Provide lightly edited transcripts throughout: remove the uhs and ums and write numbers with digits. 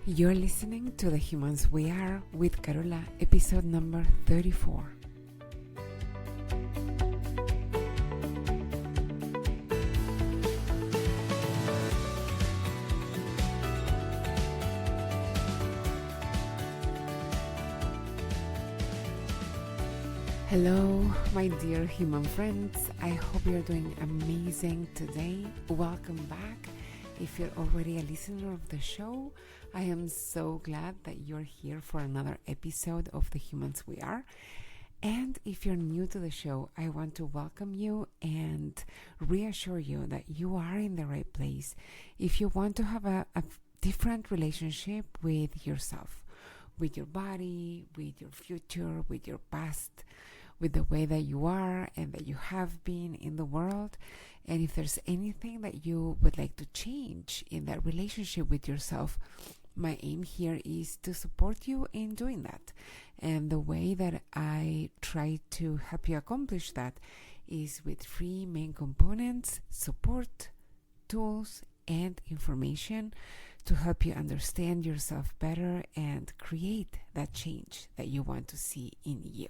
You're listening to The Humans We Are with Carola, episode number 34. Hello, my dear human friends. I hope you're doing amazing today. Welcome back. If you're already a listener of the show, I am so glad that you're here for another episode of The Humans We Are. And if you're new to the show, I want to welcome you and reassure you that you are in the right place if you want to have a different relationship with yourself, with your body, with your future, with your past, with the way that you are and that you have been in the world. And if there's anything that you would like to change in that relationship with yourself, my aim here is to support you in doing that. And the way that I try to help you accomplish that is with 3 main components: support, tools, and information to help you understand yourself better and create that change that you want to see in you.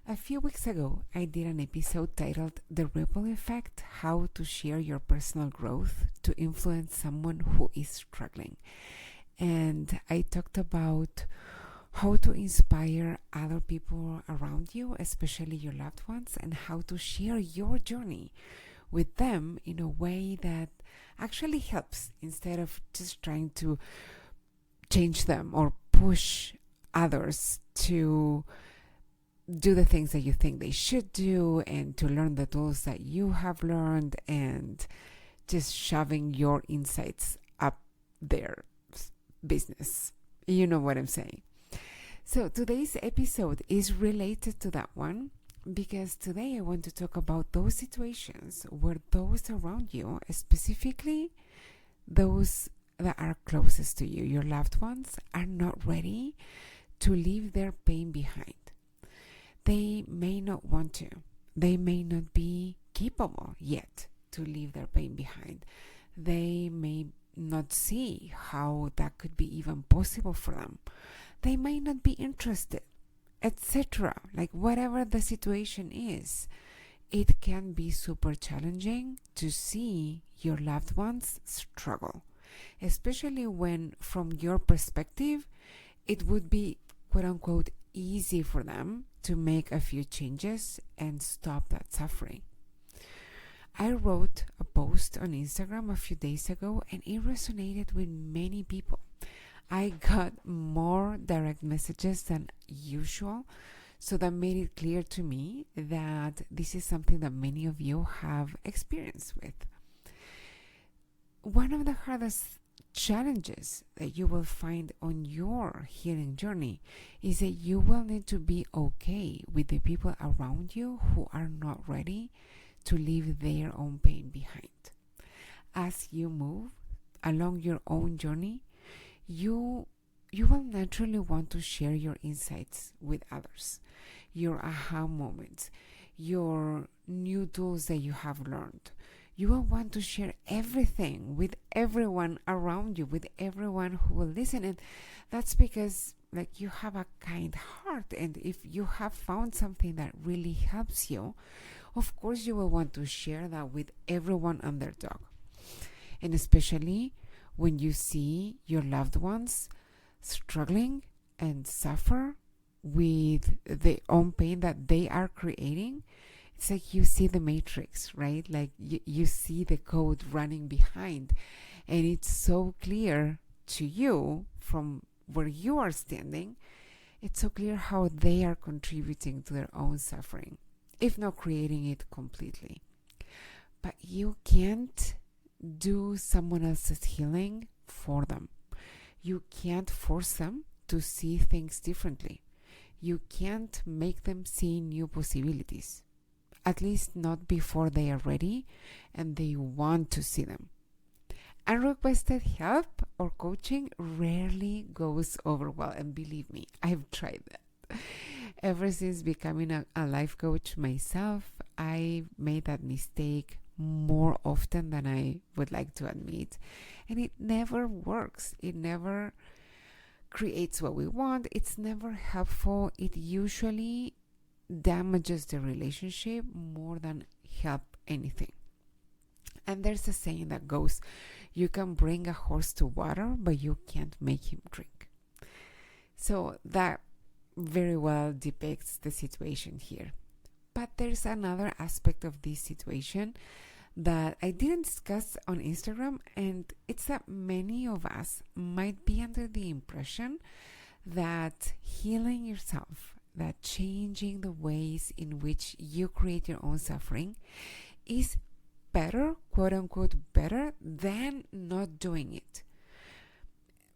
A few weeks ago, I did an episode titled The Ripple Effect: How to Share Your Personal Growth to Influence Someone Who is Struggling. And I talked about how to inspire other people around you, especially your loved ones, and how to share your journey with them in a way that actually helps instead of just trying to change them or push others to do the things that you think they should do and to learn the tools that you have learned and just shoving your insights up their business. You know what I'm saying. So today's episode is related to that one because today I want to talk about those situations where those around you, specifically those that are closest to you, your loved ones, are not ready to leave their pain behind. They may not want to. They may not be capable yet to leave their pain behind. They may not see how that could be even possible for them. They might not be interested, etc. Like whatever the situation is, it can be super challenging to see your loved ones struggle, especially when from your perspective, it would be quote unquote easy for them to make a few changes and stop that suffering. I wrote a post on Instagram a few days ago and it resonated with many people. I got more direct messages than usual, so that made it clear to me that this is something that many of you have experience with. One of the hardest challenges that you will find on your healing journey is that you will need to be okay with the people around you who are not ready to leave their own pain behind. As you move along your own journey, you will naturally want to share your insights with others, your aha moments, your new tools that you have learned. You will want to share everything with everyone around you, with everyone who will listen. And that's because you have a kind heart. And if you have found something that really helps you, of course you will want to share that with everyone and their dog. And especially when you see your loved ones struggling and suffer with their own pain that they are creating, it's like you see the matrix, right? Like you see the code running behind, and it's so clear to you from where you are standing. It's so clear how they are contributing to their own suffering, if not creating it completely. But you can't do someone else's healing for them. You can't force them to see things differently. You can't make them see new possibilities. At least not before they are ready and they want to see them. Unrequested help or coaching rarely goes over well, and believe me, I've tried that. Ever since becoming a life coach myself, I made that mistake more often than I would like to admit. And it never works. It never creates what we want. It's never helpful. It usually damages the relationship more than help anything. And there's a saying that goes, you can bring a horse to water, but you can't make him drink. So that very well depicts the situation here. But there's another aspect of this situation that I didn't discuss on Instagram, and it's that many of us might be under the impression that healing yourself, that changing the ways in which you create your own suffering is better, quote unquote, better than not doing it.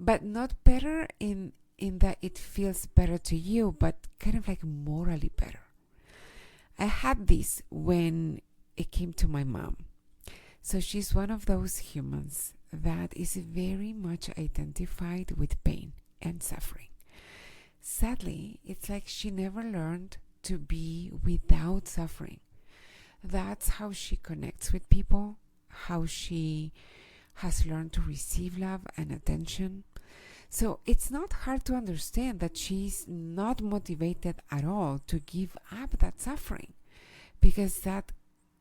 But not better in that it feels better to you, but kind of like morally better. I had this when it came to my mom. So she's one of those humans that is very much identified with pain and suffering. Sadly, it's like she never learned to be without suffering. That's how she connects with people, how she has learned to receive love and attention. So it's not hard to understand that she's not motivated at all to give up that suffering, because that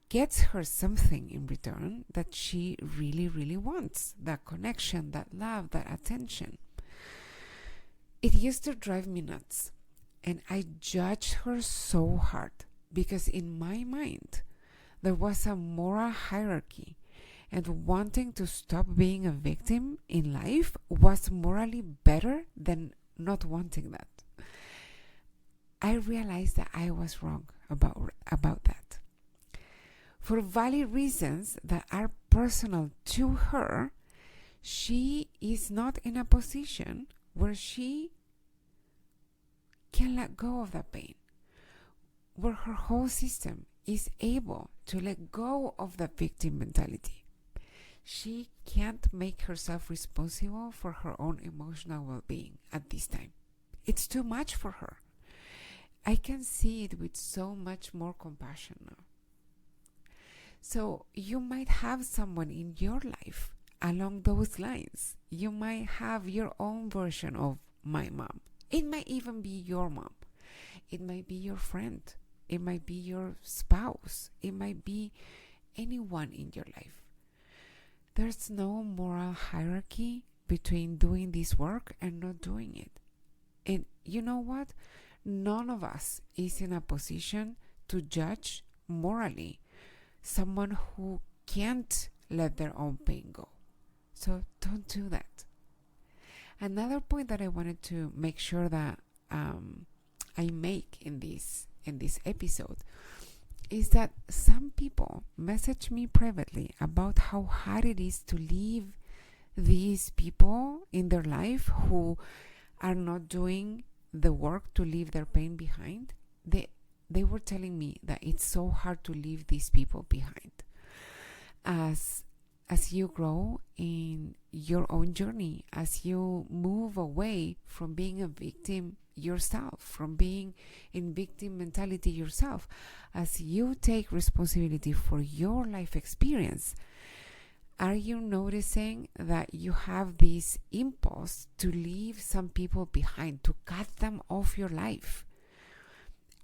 gets her something in return that she really, really wants. That connection, that love, that attention. It used to drive me nuts, and I judged her so hard because in my mind there was a moral hierarchy, and wanting to stop being a victim in life was morally better than not wanting that. I realized that I was wrong about that. For valid reasons that are personal to her, she is not in a position where she can let go of that pain, where her whole system is able to let go of the victim mentality. She can't make herself responsible for her own emotional well-being at this time. It's too much for her. I can see it with so much more compassion now. So you might have someone in your life along those lines. You might have your own version of my mom. It might even be your mom. It might be your friend. It might be your spouse. It might be anyone in your life. There's no moral hierarchy between doing this work and not doing it. And you know what? None of us is in a position to judge morally someone who can't let their own pain go. So don't do that. Another point that I wanted to make sure that I make in this episode is that some people message me privately about how hard it is to leave these people in their life who are not doing the work to leave their pain behind. They were telling me that it's so hard to leave these people behind. As you grow in your own journey, as you move away from being a victim yourself, from being in victim mentality yourself, as you take responsibility for your life experience, are you noticing that you have this impulse to leave some people behind, to cut them off your life?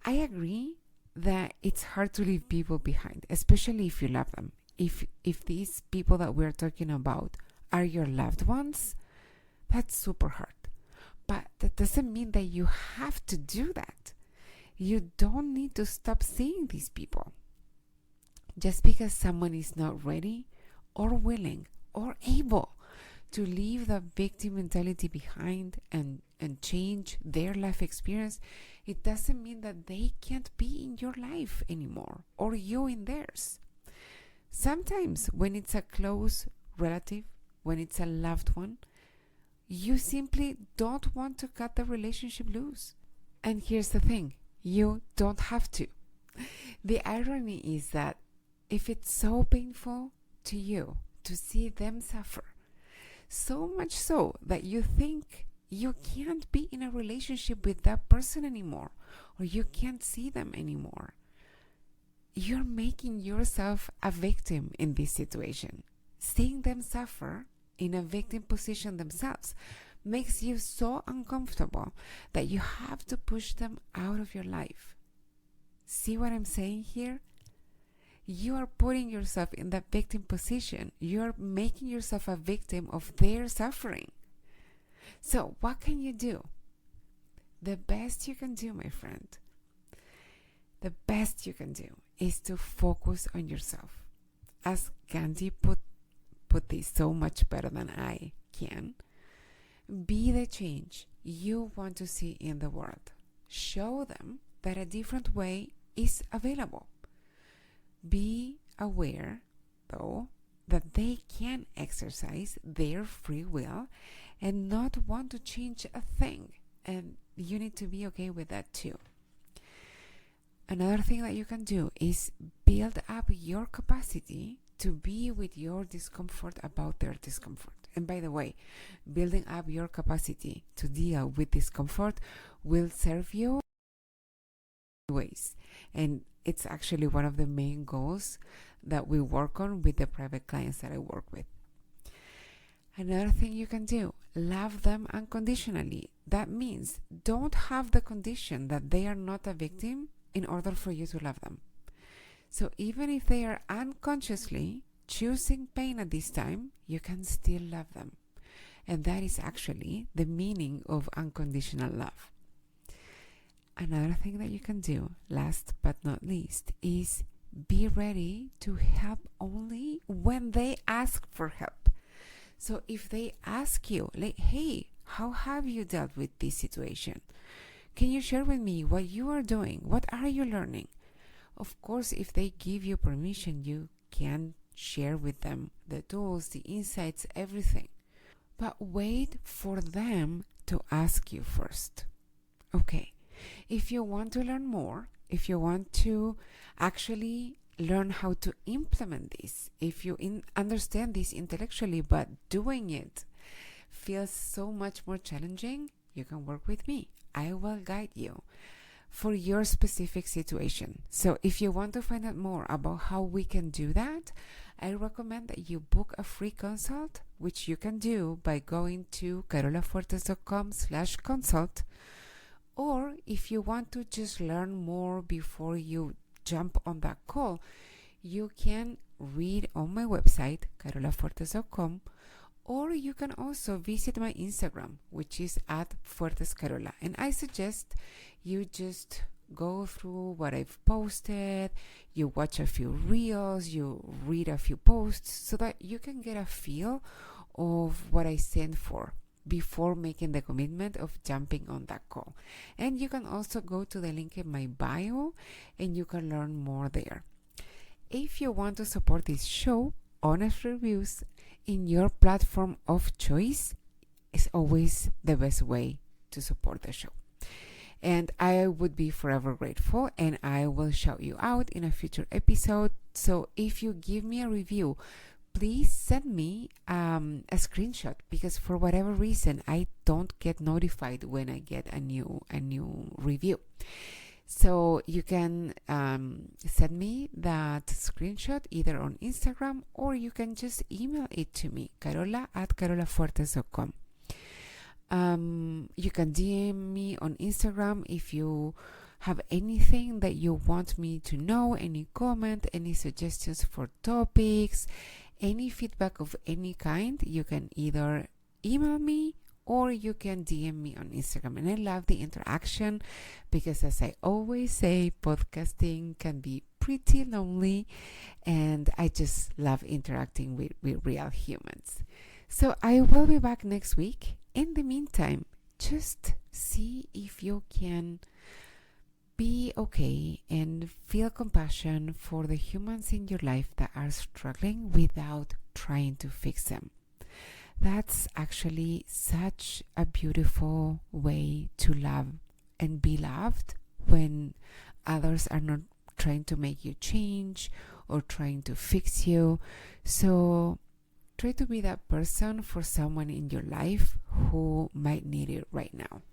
I agree that it's hard to leave people behind, especially if you love them. If these people that we're talking about are your loved ones, that's super hard. But that doesn't mean that you have to do that. You don't need to stop seeing these people. Just because someone is not ready or willing or able to leave the victim mentality behind and change their life experience, it doesn't mean that they can't be in your life anymore or you in theirs. Sometimes when it's a close relative, when it's a loved one, you simply don't want to cut the relationship loose. And here's the thing, you don't have to. The irony is that if it's so painful to you to see them suffer, so much so that you think you can't be in a relationship with that person anymore, or you can't see them anymore, you're making yourself a victim in this situation. Seeing them suffer in a victim position themselves makes you so uncomfortable that you have to push them out of your life. See what I'm saying here? You are putting yourself in that victim position. You're making yourself a victim of their suffering. So what can you do? The best you can do, my friend, the best you can do is to focus on yourself. As Gandhi put this so much better than I can, be the change you want to see in the world. Show them that a different way is available. Be aware, though, that they can exercise their free will and not want to change a thing. And you need to be okay with that too. Another thing that you can do is build up your capacity to be with your discomfort about their discomfort. And by the way, building up your capacity to deal with discomfort will serve you in ways. And it's actually one of the main goals that we work on with the private clients that I work with. Another thing you can do, love them unconditionally. That means don't have the condition that they are not a victim in order for you to love them. So even if they are unconsciously choosing pain at this time, you can still love them. And that is actually the meaning of unconditional love. Another thing that you can do, last but not least, is be ready to help only when they ask for help. So if they ask you, like, hey, how have you dealt with this situation? Can you share with me what you are doing? What are you learning? Of course, if they give you permission, you can share with them the tools, the insights, everything. But wait for them to ask you first. Okay, if you want to learn more, if you want to actually learn how to implement this, if you understand this intellectually, but doing it feels so much more challenging, you can work with me. I will guide you for your specific situation. So if you want to find out more about how we can do that, I recommend that you book a free consult, which you can do by going to carolafuertes.com/consult. Or if you want to just learn more before you jump on that call, you can read on my website, carolafuertes.com, or you can also visit my Instagram, which is @fuertescarola. And I suggest you just go through what I've posted, you watch a few reels, you read a few posts, so that you can get a feel of what I stand for before making the commitment of jumping on that call. And you can also go to the link in my bio and you can learn more there. If you want to support this show, honest reviews in your platform of choice is always the best way to support the show. And I would be forever grateful, and I will shout you out in a future episode. So if you give me a review, please send me a screenshot, because for whatever reason I don't get notified when I get a new review. So you can send me that screenshot either on Instagram, or you can just email it to me, carola@carolafuertes.com. You can DM me on Instagram if you have anything that you want me to know, any comment, any suggestions for topics, any feedback of any kind. You can either email me or you can DM me on Instagram. And I love the interaction because, as I always say, podcasting can be pretty lonely, and I just love interacting with real humans. So I will be back next week. In the meantime, just see if you can be okay and feel compassion for the humans in your life that are struggling without trying to fix them. That's actually such a beautiful way to love and be loved, when others are not trying to make you change or trying to fix you. So try to be that person for someone in your life who might need it right now.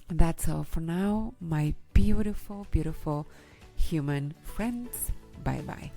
That's all for now, my beautiful, beautiful human friends. Bye bye.